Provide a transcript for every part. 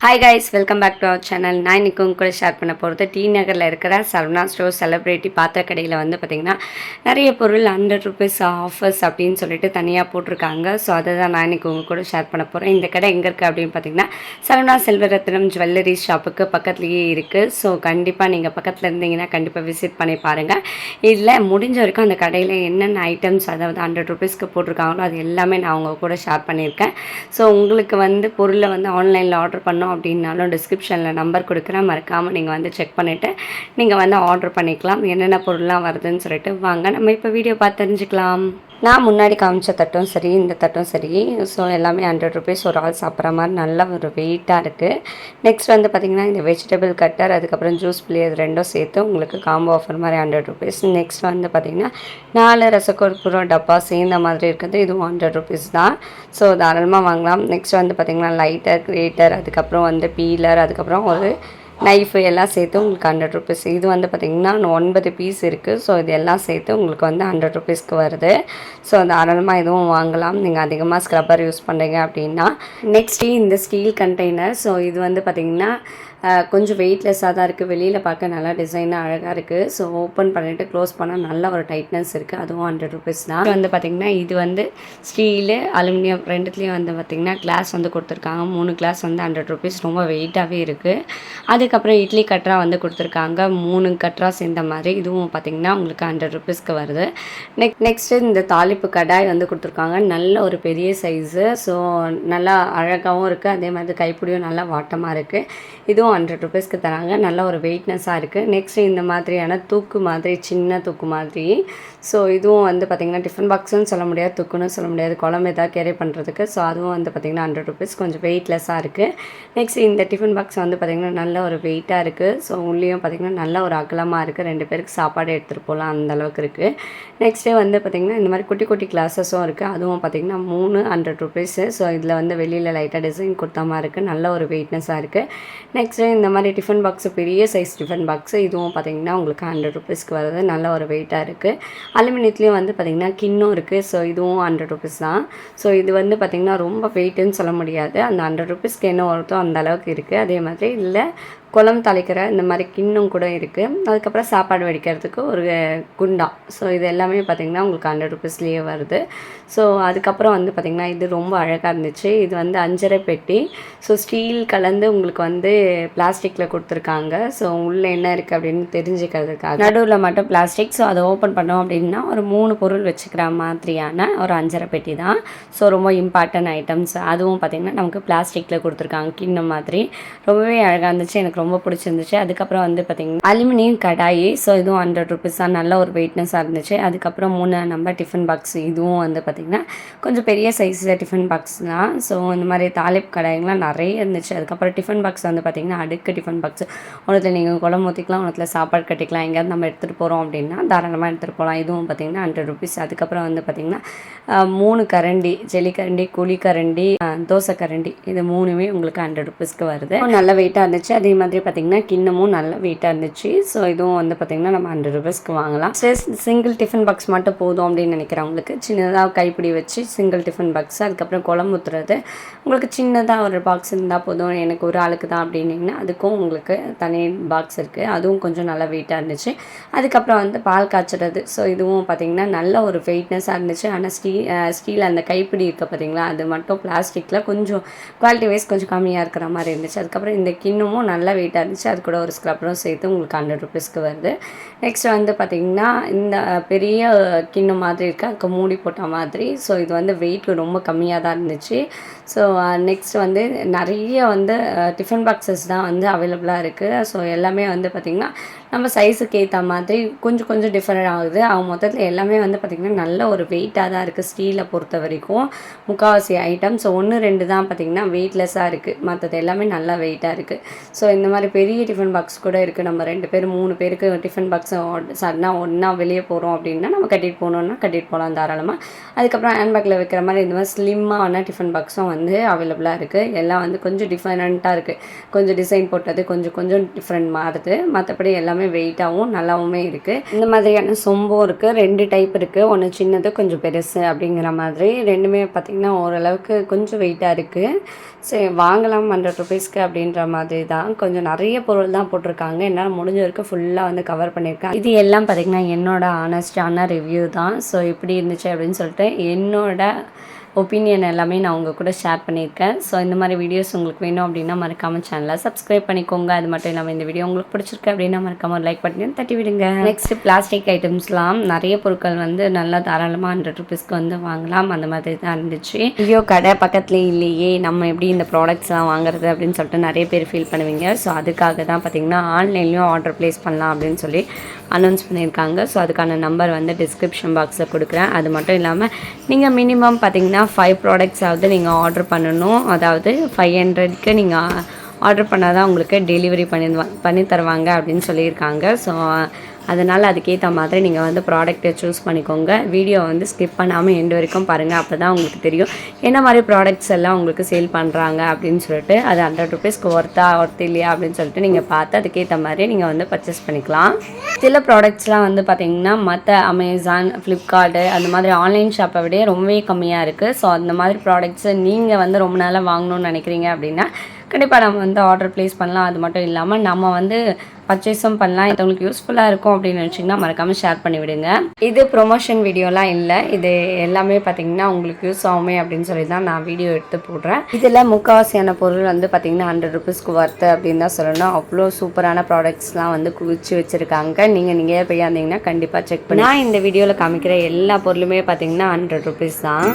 Hi guys, welcome back to our channel. நான் இன்றைக்கி உங்க கூட ஷேர் பண்ண போகிறது டி நகரில் இருக்கிற சரவணா ஸ்டோர் செலிப்ரிட்டி பாத்திர கடையில் வந்து பார்த்திங்கன்னா நிறைய பொருள் ₹100 ஆஃபர்ஸ் அப்படின்னு சொல்லிட்டு தனியாக போட்டிருக்காங்க. ஸோ அதை தான் நான் இன்றைக்கி உங்கள் கூட ஷேர் பண்ண போகிறேன். இந்த கடை எங்கே இருக்குது அப்படின்னு பார்த்திங்கன்னா சரவணா செல்வரத்னம் ஜுவல்லரி ஷாப்புக்கு பக்கத்துலேயே இருக்குது. ஸோ கண்டிப்பாக நீங்கள் பக்கத்தில் இருந்தீங்கன்னா கண்டிப்பாக விசிட் பண்ணி பாருங்கள். இதில் முடிஞ்ச வரைக்கும் அந்த கடையில் என்னென்ன ஐட்டம்ஸ் அதாவது ₹100 போட்டிருக்காங்களோ அது எல்லாமே நான் உங்கள் கூட ஷேர் பண்ணியிருக்கேன். ஸோ உங்களுக்கு வந்து பொருளை வந்து ஆன்லைனில் ஆர்டர் பண்ணோம் அப்படின்னாலும் டிஸ்கிரிப்ஷனில் நம்பர் கொடுக்குறேன், மறக்காமல் நீங்கள் வந்து செக் பண்ணிவிட்டு நீங்கள் வந்து ஆர்டர் பண்ணிக்கலாம். என்னென்ன பொருள்லாம் வருதுன்னு சொல்லிட்டு வாங்க நம்ம இப்போ வீடியோ பார்த்து தெரிஞ்சுக்கலாம். நான் முன்னாடி காமிச்ச தட்டும் சரி, இந்த தட்டும் சரி, ஸோ எல்லாமே ₹100 ஒரு ஆள் சாப்பிட்ற மாதிரி நல்ல ஒரு வெயிட்டாக இருக்குது. நெக்ஸ்ட் வந்து பார்த்திங்கன்னா இந்த வெஜிடபிள் கட்டர், அதுக்கப்புறம் ஜூஸ் பிளே, இது ரெண்டும் சேர்த்து உங்களுக்கு காம்போ ஆஃபர் மாதிரி ₹100. நெக்ஸ்ட் வந்து பார்த்திங்கன்னா 4 ரசகொர்புரம் டப்பா சேர்ந்த மாதிரி இருக்குது, இதுவும் ₹100 தான். ஸோ தாராளமாக வாங்கலாம். நெக்ஸ்ட் வந்து பார்த்திங்கன்னா லைட்டர், கிரேட்டர், அதுக்கப்புறம் வந்து பீலர், அதுக்கப்புறம் ஒரு நைஃபு எல்லாம் சேர்த்து உங்களுக்கு ₹100. இது வந்து பார்த்திங்கன்னா 9 பீஸ் இருக்குது. ஸோ இது எல்லாம் சேர்த்து உங்களுக்கு வந்து ₹100 வருது. ஸோ தாராளமாக இதுவும் வாங்கலாம் நீங்கள் அதிகமாக ஸ்க்ரப்பர் யூஸ் பண்ணுறீங்க அப்படின்னா. நெக்ஸ்ட்டு இந்த ஸ்டீல் கண்டெய்னர். ஸோ இது வந்து பார்த்திங்கன்னா கொஞ்சம் வெயிட்லெஸ்ஸாக தான் இருக்குது. வெளியில் பார்க்க நல்லா டிசைனாக அழகாக இருக்குது. ஸோ ஓப்பன் பண்ணிவிட்டு க்ளோஸ் பண்ணால் நல்ல ஒரு டைட்னஸ் இருக்குது. அதுவும் ₹100 தான். வந்து பார்த்திங்கன்னா இது வந்து ஸ்டீலு, அலுமினியம் ரெண்டுத்துலேயும் வந்து பார்த்திங்கன்னா கிளாஸ் வந்து கொடுத்துருக்காங்க. 3 கிளாஸ் வந்து ₹100. ரொம்ப வெயிட்டாகவே இருக்குது. அதுக்கப்புறம் இட்லி கட்ரா வந்து கொடுத்துருக்காங்க, 3 கட்ரா சேர்ந்த மாதிரி. இதுவும் பார்த்திங்கன்னா உங்களுக்கு ₹100 வருது. நெக்ஸ்ட்டு இந்த தாளிப்பு கடாய் வந்து கொடுத்துருக்காங்க, நல்ல ஒரு பெரிய சைஸு. ஸோ நல்லா அழகாகவும் இருக்குது, அதே மாதிரி கைப்பிடியும் நல்லா வாட்டமாக இருக்குது. இதுவும் ₹100 தராங்க, நல்ல ஒரு வெயிட்னஸாக இருக்குது. நெக்ஸ்ட்டு இந்த மாதிரியான தூக்கு மாதிரி, சின்ன தூக்கு மாதிரி. ஸோ இதுவும் வந்து பார்த்திங்கன்னா டிஃபன் பாக்ஸுன்னு சொல்ல முடியாது, தூக்குன்னு சொல்ல முடியாது, குழம்பு எதாவது கேரி பண்ணுறதுக்கு. ஸோ அதுவும் வந்து பார்த்திங்கன்னா ₹100, கொஞ்சம் வெயிட்லெஸ்ஸாக இருக்குது. நெக்ஸ்ட் இந்த டிஃபன் பாக்ஸ் வந்து பார்த்திங்கன்னா நல்ல ஒரு வெயிட்டாக இருக்குது. ஸோ உள்ளேயும் பார்த்திங்கன்னா நல்ல ஒரு அகலமாக இருக்குது, 2 பேருக்கு சாப்பாடு எடுத்துகிட்டு போகலாம் அந்தளவுக்கு இருக்குது. நெக்ஸ்ட்டு வந்து பார்த்திங்கன்னா இந்த மாதிரி குட்டி குட்டி கிளாஸஸும் இருக்குது, அதுவும் பார்த்திங்கன்னா 3 ₹100. ஸோ இதில் வந்து வெளியில் லைட்டாக டிசைன் கொடுத்த மாதிரி இருக்குது, நல்ல ஒரு வெயிட்னஸாக இருக்குது. நெக்ஸ்ட்டு இந்த மாதிரி டிஃபன் பாக்ஸு, பெரிய சைஸ் டிஃபன் பாக்ஸு, இதுவும் பார்த்திங்கன்னா உங்களுக்கு ₹100 வருது, நல்ல ஒரு வெயிட்டாக இருக்குது. அலுமினியத்துலேயும் வந்து பார்த்திங்கன்னா கிண்ணம் இருக்குது. ஸோ இதுவும் ₹100 தான். ஸோ இது வந்து பார்த்திங்கன்னா ரொம்ப வெயிட்டுன்னு சொல்ல முடியாது, அந்த ₹100 என்ன வருதோ அந்த அளவுக்கு இருக்குது. அதே மாதிரி இல்லை குழம்பு தாளிக்கிற இந்த மாதிரி கிண்ணம் கூட இருக்குது. அதுக்கப்புறம் சாப்பாடு வடிக்கிறதுக்கு ஒரு குண்டா. ஸோ இது எல்லாமே பார்த்திங்கன்னா உங்களுக்கு ₹100 வருது. ஸோ அதுக்கப்புறம் வந்து பார்த்திங்கன்னா இது ரொம்ப அழகாக இருந்துச்சு. இது வந்து 5.5 பெட்டி. ஸோ ஸ்டீல் கலந்து உங்களுக்கு வந்து பிளாஸ்டிக்கில் கொடுத்துருக்காங்க. ஸோ உள்ளே என்ன இருக்குது அப்படின்னு தெரிஞ்சுக்கிறதுக்காக நடுவில் மட்டும் பிளாஸ்டிக். ஸோ அதை ஓப்பன் பண்ணோம் அப்படின்னா ஒரு 3 பொருள் வச்சுக்கிற மாதிரியான ஒரு 5.5 பெட்டி தான். ஸோ ரொம்ப இம்பார்ட்டன்ட் ஐட்டம்ஸ். அதுவும் பார்த்திங்கன்னா நமக்கு பிளாஸ்டிக்கில் கொடுத்துருக்காங்க, கிண்ணம் மாதிரி. ரொம்பவே அழகாக இருந்துச்சு, எனக்கு ரொம்ப பிடிச்சிருந்துச்சு. அதுக்கப்புறம் வந்து பார்த்திங்கன்னா அலுமினியம் கடாயி. ஸோ இதுவும் ₹100 தான், நல்ல ஒரு வெயிட்னஸாக இருந்துச்சு. அதுக்கப்புறம் 3 நம்பர் டிஃபன் பாக்ஸ். இதுவும் வந்து பார்த்திங்கன்னா கொஞ்சம் பெரிய சைஸில் டிஃபன் பாக்ஸ் தான். ஸோ இந்த மாதிரி தாளிப்பு கடாய்ங்களாம் நிறைய இருந்துச்சு. அதுக்கப்புறம் டிஃபன் பாக்ஸ் வந்து பார்த்திங்கன்னா அடுக்கு டிஃபன் பாக்ஸ். ஒன்றுத்தில் நீங்கள் குழம்பு ஊற்றிக்கலாம், ஒன்றுத்தில் சாப்பாடு கட்டிக்கலாம். எங்கேயாவது நம்ம எடுத்துகிட்டு போகிறோம் அப்படின்னா தாராளமாக எடுத்துகிட்டு போகலாம். இதுவும் பார்த்திங்கன்னா ₹100. அதுக்கப்புறம் வந்து பார்த்திங்கன்னா 3 கரண்டி, ஜெல்லிக்கரண்டி, குழிக்கரண்டி, தோசை கரண்டி, இது 3மே உங்களுக்கு ₹100 வருது. நல்ல வெயிட்டாக இருந்துச்சு. அதே மாதிரி பார்த்திங்கன்னா கிண்ணமும் நல்ல வெயிட்டாக இருந்துச்சு. ஸோ இதுவும் வந்து பார்த்திங்கன்னா நம்ம ₹100 வாங்கலாம். சிங்கிள் டிஃபன் பாக்ஸ் மட்டும் போதும் அப்படின்னு நினைக்கிறவங்களுக்கு சின்னதாக கைப்பிடி வச்சு சிங்கிள் டிஃபன் பாக்ஸ், அதுக்கப்புறம் குழம்பு ஊற்றுறது உங்களுக்கு சின்னதாக ஒரு பாக்ஸ் இருந்தால் போதும், எனக்கு ஒரு ஆளுக்கு தான் அப்படின்னிங்கன்னா அதுக்கும் உங்களுக்கு தனி பாக்ஸ் இருக்குது. அதுவும் கொஞ்சம் நல்லா வெயிட்டாக இருந்துச்சு. அதுக்கப்புறம் வந்து பால் காய்ச்சுறது. ஸோ இதுவும் பார்த்திங்கன்னா நல்ல ஒரு வெயிட்னஸாக இருந்துச்சு. ஆனால் ஸ்டீல் அந்த கைப்பிடி இருக்க பார்த்திங்களா, அது மட்டும் பிளாஸ்டிக்கில் கொஞ்சம் குவாலிட்டி வைஸ் கொஞ்சம் கம்மியாக இருக்கிற மாதிரி இருந்துச்சு. அதுக்கப்புறம் இந்த கிண்ணமும் நல்ல வெயிட்டாக இருந்துச்சு. அது கூட ஒரு ஸ்க்ரப்பரும் சேர்த்து உங்களுக்கு ₹100 வருது. நெக்ஸ்ட் வந்து பார்த்திங்கன்னா இந்த பெரிய கிண்ணம் மாதிரி இருக்குது, அதுக்கு மூடி போட்ட மாதிரி. ஸோ இது வந்து வெயிட் ரொம்ப கம்மியாக தான் இருந்துச்சு. ஸோ நெக்ஸ்ட் வந்து நிறைய வந்து டிஃபன் பாக்ஸஸ் தான் வந்து அவைலபிளாக இருக்குது. ஸோ எல்லாமே வந்து பார்த்திங்கன்னா நம்ம சைஸுக்கு ஏற்ற மாதிரி கொஞ்சம் கொஞ்சம் டிஃப்ரெண்ட் ஆகுது. அவங்க மொத்தத்தில் எல்லாமே வந்து பார்த்திங்கன்னா நல்ல ஒரு வெயிட்டாக தான் இருக்குது ஸ்டீலை பொறுத்த வரைக்கும். முக்கால்வாசி ஐட்டம்ஸ் 1, 2 தான் பார்த்திங்கன்னா வெயிட்லெஸ்ஸாக இருக்குது, மற்றது எல்லாமே நல்லா வெயிட்டாக இருக்குது. ஸோ இந்த மாதிரி பெரிய டிஃபன் பாக்ஸ் கூட இருக்குது. நம்ம 2 பேர் 3 பேருக்கு டிஃபன் பாக்ஸ் சடனாக ஒன்றா வெளியே போகிறோம் அப்படின்னா நம்ம கட்டிட்டு போகணுன்னா கட்டிட்டு போகலாம் தாராளமாக. அதுக்கப்புறம் ஹேண்ட்பேக்கில் வைக்கிற மாதிரி இந்த மாதிரி ஸ்லிம்மான டிஃபன் பாக்ஸும் வந்து அவைலபிளாக இருக்குது. எல்லாம் வந்து கொஞ்சம் டிஃப்ரெண்ட்டாக இருக்குது, கொஞ்சம் டிசைன் போட்டது, கொஞ்சம் கொஞ்சம் டிஃப்ரெண்ட் மாறுது. மற்றபடி எல்லாமே ரொம்பவே வெயிட்டாகவும் நல்லாவுமே இருக்குது. இந்த மாதிரியான சொம்பும் இருக்குது. 2 டைப் இருக்குது. ஒன்று சின்னது கொஞ்சம் பெருசு அப்படிங்கிற மாதிரி. ரெண்டுமே பார்த்திங்கன்னா ஓரளவுக்கு கொஞ்சம் வெயிட்டாக இருக்குது. சரி வாங்கலாம் 100 ருபீஸ்க்கு அப்படின்ற மாதிரி தான். கொஞ்சம் நிறைய பொருள் தான் போட்டிருக்காங்க. என்னால் முடிஞ்ச வரைக்கும் ஃபுல்லாக வந்து கவர் பண்ணியிருக்கேன். இது எல்லாம் பார்த்திங்கன்னா என்னோட ஆனஸ்டான ரிவ்யூ தான். ஸோ இப்படி இருந்துச்சு அப்படின்னு சொல்லிட்டு என்னோட ஒப்பீனியன் எல்லாமே நான் உங்கள் கூட ஷேர் பண்ணியிருக்கேன். ஸோ இந்த மாதிரி வீடியோஸ் உங்களுக்கு வேணும் அப்படின்னா மறக்காமல் சேனலை சப்ஸ்கிரைப் பண்ணிக்கோங்க. அது மட்டும் இல்லாமல் இந்த வீடியோ உங்களுக்கு பிடிச்சிருக்கு அப்படின்னா மறக்காமல் ஒரு லைக் பட்டனையும் தட்டி விடுங்க. நெக்ஸ்ட்டு பிளாஸ்டிக் ஐட்டம்ஸ்லாம் நிறைய பொருட்கள் வந்து நல்லா தாராளமாக 100 ருபீஸ்க்கு வந்து வாங்கலாம். அந்த மாதிரி தான் இருந்துச்சு. ஐயோ கடை பக்கத்துலேயே இல்லையே, நம்ம எப்படி இந்த ப்ராடக்ட்ஸ்லாம் வாங்குறது அப்படின்னு சொல்லிட்டு நிறைய பேர் ஃபீல் பண்ணுவீங்க. ஸோ அதுக்காக தான் பார்த்திங்கன்னா ஆன்லைன்லேயும் ஆர்டர் ப்ளேஸ் பண்ணலாம் அப்படின்னு சொல்லி அனௌன்ஸ் பண்ணியிருக்காங்க. ஸோ அதுக்கான நம்பர் வந்து டிஸ்கிரிப்ஷன் பாக்ஸில் கொடுக்குறேன். அது மட்டும் இல்லாமல் நீங்கள் மினிமம் பார்த்திங்கன்னா 5 ப்ராடக்ட்ஸாவது நீங்கள் ஆர்டர் பண்ணணும். அதாவது 500க்கு நீங்கள் ஆர்டர் பண்ணால் தான் உங்களுக்கு டெலிவரி பண்ணி தருவாங்க அப்படின்னு சொல்லியிருக்காங்க. ஸோ அதனால் அதுக்கேற்ற மாதிரி நீங்கள் வந்து ப்ராடக்ட்டை சூஸ் பண்ணிக்கோங்க. வீடியோ வந்து ஸ்கிப் பண்ணாமல் எண்டு வரைக்கும் பாருங்கள். அப்போ தான் உங்களுக்கு தெரியும் என்ன மாதிரி ப்ராடக்ட்ஸ் எல்லாம் உங்களுக்கு சேல் பண்ணுறாங்க அப்படின்னு சொல்லிட்டு. அது 100 ருபீஸ்க்கு ஒர்த் இல்லையா அப்படின்னு சொல்லிட்டு நீங்கள் பார்த்து அதுக்கேற்ற மாதிரி நீங்கள் வந்து பர்ச்சேஸ் பண்ணிக்கலாம். சில ப்ராடக்ட்ஸ்லாம் வந்து பார்த்திங்கன்னா மற்ற அமேசான், ஃப்ளிப்கார்ட்டு அந்த மாதிரி ஆன்லைன் ஷாப்பை விட ரொம்பவே கம்மியாக இருக்குது. ஸோ அந்த மாதிரி ப்ராடக்ட்ஸை நீங்கள் வந்து ரொம்ப நாளாக வாங்கணும்னு நினைக்கிறீங்க அப்படின்னா கண்டிப்பாக நம்ம வந்து ஆர்டர் ப்ளேஸ் பண்ணலாம். அது மட்டும் இல்லாமல் நம்ம வந்து பர்ச்சேஸும் பண்ணலாம். இது உங்களுக்கு யூஸ்ஃபுல்லாக இருக்கும் அப்படின்னு நினச்சிங்கன்னா மறக்காமல் ஷேர் பண்ணிவிடுங்க. இது ப்ரொமோஷன் வீடியோலாம் இல்லை. இது எல்லாமே பார்த்திங்கன்னா உங்களுக்கு யூஸ் ஆகுமே அப்படின்னு சொல்லி தான் நான் வீடியோ எடுத்து போடுறேன். இதில் முக்கால்வாசியான பொருள் வந்து பார்த்திங்கன்னா 100 ருபீஸ்க்கு ஒர்த்து அப்படின்னு தான் சொல்லணும். அவ்வளோ சூப்பரான ப்ராடக்ட்ஸ்லாம் வந்து குவிச்சு வச்சுருக்காங்க. நீங்கள் போய் இருந்தீங்கன்னா கண்டிப்பாக செக் பண்ணி. நான் இந்த வீடியோவில் காமிக்கிற எல்லா பொருளுமே பார்த்திங்கன்னா 100 ருபீஸ் தான்.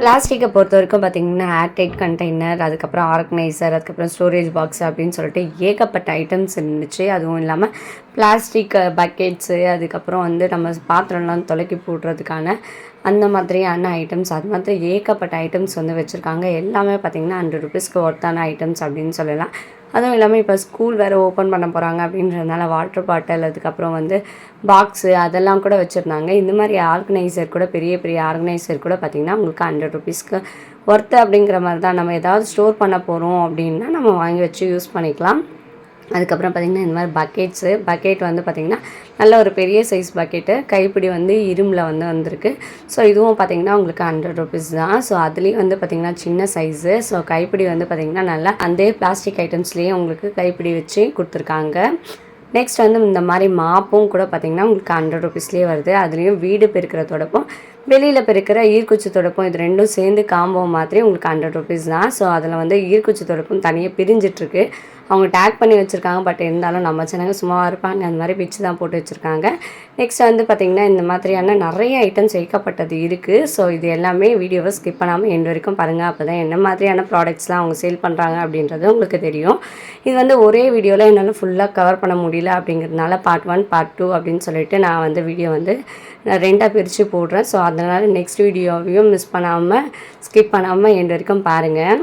பிளாஸ்டிக்கை பொறுத்த வரைக்கும் பார்த்திங்கன்னா ஏர்டைட் கண்டெய்னர், அதுக்கப்புறம் ஆர்கனைசர், அதுக்கப்புறம் ஸ்டோரேஜ் பாக்ஸ் அப்படின்னு சொல்லிட்டு ஏகப்பட்ட ஐட்டம்ஸ் இருந்துச்சு. அதுவும் இல்லாமல் பிளாஸ்டிக் பக்கெட்ஸு, அதுக்கப்புறம் வந்து நம்ம பாத்திரம்லாம் துலக்கி போடுறதுக்கான அந்த மாதிரியான ஐட்டம்ஸ், அது மாதிரி ஏகப்பட்ட ஐட்டம்ஸ் வந்து வச்சுருக்காங்க. எல்லாமே பார்த்திங்கன்னா 100 ருபீஸ்க்கு ஒர்த்தான ஐட்டம்ஸ் அப்படின்னு சொல்லலாம். அதுவும் இல்லாமல் இப்போ ஸ்கூல் வேறு ஓப்பன் பண்ண போகிறாங்க அப்படின்றதுனால வாட்டர் பாட்டில், அதுக்கப்புறம் வந்து பாக்ஸு அதெல்லாம் கூட வச்சுருந்தாங்க. இந்த மாதிரி ஆர்கனைசர் கூட, பெரிய பெரிய ஆர்கனைசர் கூட பார்த்திங்கன்னா உங்களுக்கு 100 ருபீஸ்க்கு ஒர்த்து அப்படிங்கிற மாதிரி தான். நம்ம ஏதாவது ஸ்டோர் பண்ண போகிறோம் அப்படின்னா நம்ம வாங்கி வச்சு யூஸ் பண்ணிக்கலாம். அதுக்கப்புறம் பார்த்திங்கன்னா இந்த மாதிரி பக்கெட் வந்து பார்த்திங்கன்னா நல்ல ஒரு பெரிய சைஸ் பக்கெட்டு, கைப்பிடி வந்து இரும்பில் வந்து வந்திருக்கு. ஸோ இதுவும் பார்த்திங்கன்னா உங்களுக்கு 100 ருபீஸ் தான். ஸோ அதுலேயும் வந்து பார்த்திங்கன்னா சின்ன சைஸு. ஸோ கைப்பிடி வந்து பார்த்திங்கன்னா நல்லா அந்த பிளாஸ்டிக் ஐட்டம்ஸ்லேயே உங்களுக்கு கைப்பிடி வச்சு கொடுத்துருக்காங்க. நெக்ஸ்ட் வந்து இந்த மாதிரி மாப்பும் கூட பார்த்திங்கன்னா உங்களுக்கு 100 ருபீஸ்லேயே வருது. அதுலேயும் வீடு பெருக்கிற தொடப்பும், வெளியில் பெருக்கிற ஈர்க்குச்சி தொடப்பும், இது ரெண்டும் சேர்ந்து காம்போ மாதிரி உங்களுக்கு 100 ருபீஸ் தான். ஸோ அதில் வந்து ஈர்க்குச்சி தொடப்பும் தனியாக பிரிஞ்சிட்ருக்கு. அவங்க டேக் பண்ணி வச்சுருக்காங்க. பட் இருந்தாலும் நம்ம சேனங்க சும்மாவாக இருப்பாங்க, அந்த மாதிரி பிச்சு தான் போட்டு வச்சுருக்காங்க. நெக்ஸ்ட் வந்து பார்த்திங்கன்னா இந்த மாதிரியான நிறைய ஐட்டம்ஸ் வைக்கப்பட்டது இருக்குது. ஸோ இது எல்லாமே வீடியோவை ஸ்கிப் பண்ணாமல் எண்டு வரைக்கும் பாருங்கள். அப்போ தான் என்ன மாதிரியான ப்ராடக்ட்ஸ்லாம் அவங்க சேல் பண்ணுறாங்க அப்படின்றது உங்களுக்கு தெரியும். இது வந்து ஒரே வீடியோவில் என்னால் ஃபுல்லாக கவர் பண்ண முடியல அப்படிங்கிறதுனால பார்ட் 1 பார்ட் 2 அப்படின்னு சொல்லிட்டு நான் வந்து வீடியோ வந்து 2ஆக பிரித்து போடுறேன். ஸோ அதனால் நெக்ஸ்ட் வீடியோவையும் மிஸ் பண்ணாமல் ஸ்கிப் பண்ணாமல் எண்டு வரைக்கும் பாருங்கள்.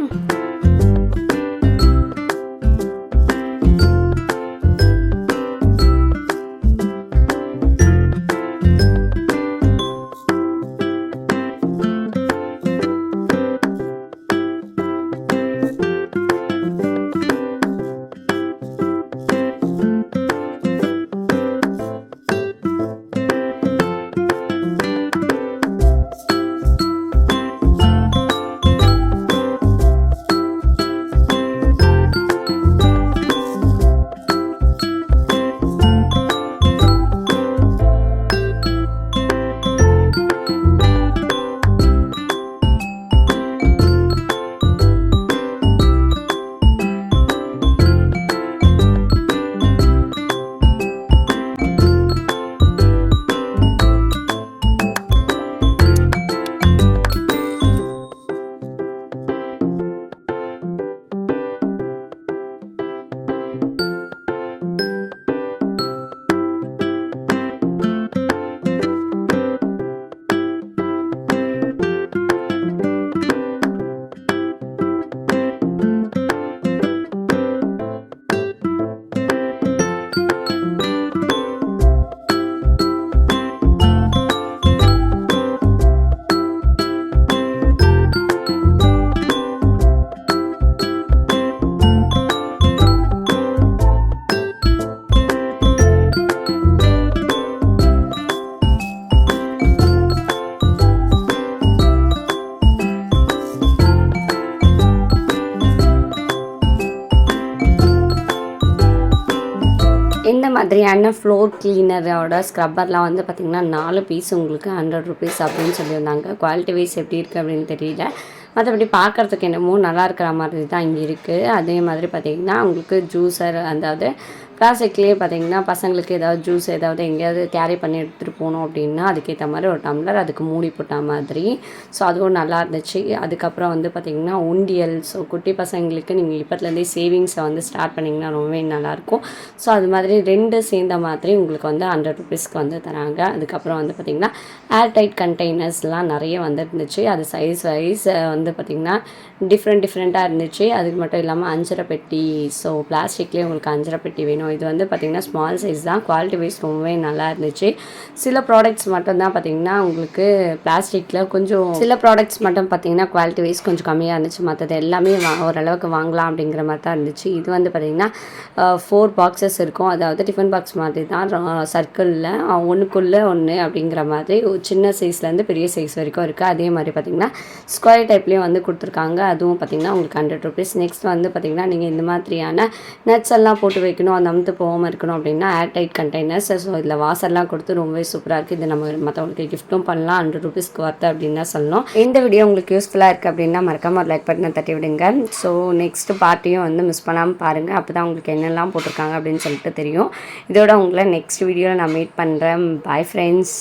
மாதிரியான ஃப்ளோர் கிளீனரோட ஸ்க்ரப்பர்லாம் வந்து பார்த்திங்கன்னா 4 பீஸ் உங்களுக்கு 100 ருபீஸ் அப்படின்னு சொல்லியிருந்தாங்க. குவாலிட்டி வைஸ் எப்படி இருக்குது அப்படின்னு தெரியல. மற்றபடி பார்க்குறதுக்கு என்னமோ நல்லா இருக்கிற மாதிரி தான் இங்கே இருக்குது. அதே மாதிரி பார்த்திங்கன்னா உங்களுக்கு ஜூஸர், அதாவது பிளாஸ்டிக்லேயே பார்த்திங்கன்னா பசங்களுக்கு ஏதாவது ஜூஸ் ஏதாவது எங்கேயாவது கேரி பண்ணி எடுத்துகிட்டு போகணும் அப்படின்னா அதுக்கேற்ற மாதிரி ஒரு டம்ளர், அதுக்கு மூடி போட்ட மாதிரி. ஸோ அதுவும் நல்லா இருந்துச்சு. அதுக்கப்புறம் வந்து பார்த்திங்கன்னா உண்டியல். ஸோ குட்டி பசங்களுக்கு நீங்கள் இப்போத்துலேருந்தே சேவிங்ஸை வந்து ஸ்டார்ட் பண்ணிங்கன்னா ரொம்பவே நல்லாயிருக்கும். ஸோ அது மாதிரி 2 சேர்ந்த மாதிரி உங்களுக்கு வந்து 100 ருபீஸ்க்கு வந்து தராங்க. அதுக்கப்புறம் வந்து பார்த்திங்கன்னா ஏர்டைட் கண்டெய்னர்ஸ்லாம் நிறைய வந்துருந்துச்சு. அது சைஸ் வைஸ் வந்து பார்த்திங்கன்னா டிஃப்ரெண்ட்டாக இருந்துச்சு. அதுக்கு மட்டும் இல்லாமல் அஞ்சரை பெட்டி. ஸோ பிளாஸ்டிக்லேயே உங்களுக்கு அஞ்சரை பெட்டி வேணும். இது வந்து பார்த்திங்கன்னா ஸ்மால் சைஸ் தான். குவாலிட்டி வைஸ் ரொம்பவே நல்லா இருந்துச்சு. சில ப்ராடக்ட்ஸ் மட்டும்தான் பார்த்திங்கன்னா உங்களுக்கு பிளாஸ்டிக்கில் கொஞ்சம், சில ப்ராடக்ட்ஸ் மட்டும் பார்த்திங்கன்னா குவாலிட்டி வைஸ் கொஞ்சம் கம்மியாக இருந்துச்சு. மற்றது எல்லாமே ஓரளவுக்கு வாங்கலாம் அப்படிங்கிற மாதிரி தான் இருந்துச்சு. இது வந்து பார்த்திங்கன்னா 4 பாக்ஸஸ் இருக்கும். அதாவது டிஃபன் பாக்ஸ் மாதிரி தான், சர்க்கிளில் ஒன்றுக்குள்ளே ஒன்று அப்படிங்கிற மாதிரி சின்ன சைஸ்லேருந்து பெரிய சைஸ் வரைக்கும் இருக்குது. அதே மாதிரி பார்த்திங்கன்னா ஸ்கொயர் டைப்லேயும் வந்து கொடுத்துருக்காங்க. அதுவும் பார்த்திங்கன்னா உங்களுக்கு 100 ருபீஸ். நெக்ஸ்ட் வந்து பார்த்திங்கன்னா நீங்கள் இந்த மாதிரியான நட்ஸ் எல்லாம் போட்டு வைக்கணும், அந்த அமுத்து போகாமல் இருக்கணும் அப்படின்னா ஏர்டைட் கண்டெய்னர்ஸ். ஸோ இதில் வாசர்லாம் கொடுத்து ரொம்பவே சூப்பராக இருக்குது. இது நம்ம மற்றவங்களுக்கு கிஃப்ட்டும் பண்ணலாம். 100 ருபீஸ்க்கு ஒர்த்து அப்படின்னு தான் சொல்லணும். இந்த வீடியோ உங்களுக்கு யூஸ்ஃபுல்லாக இருக்குது அப்படின்னா மறக்காம ஒரு லைக் பட்டனை தட்டி விடுங்க. ஸோ நெக்ஸ்ட் பார்ட்டியும் வந்து மிஸ் பண்ணாமல் பாருங்கள். அப்போ தான் உங்களுக்கு என்னெல்லாம் போட்டிருக்காங்க அப்படின்னு சொல்லிட்டு தெரியும். இதோட உங்களை நெக்ஸ்ட் வீடியோவில் நான் மீட் பண்ணுறேன். Bye friends.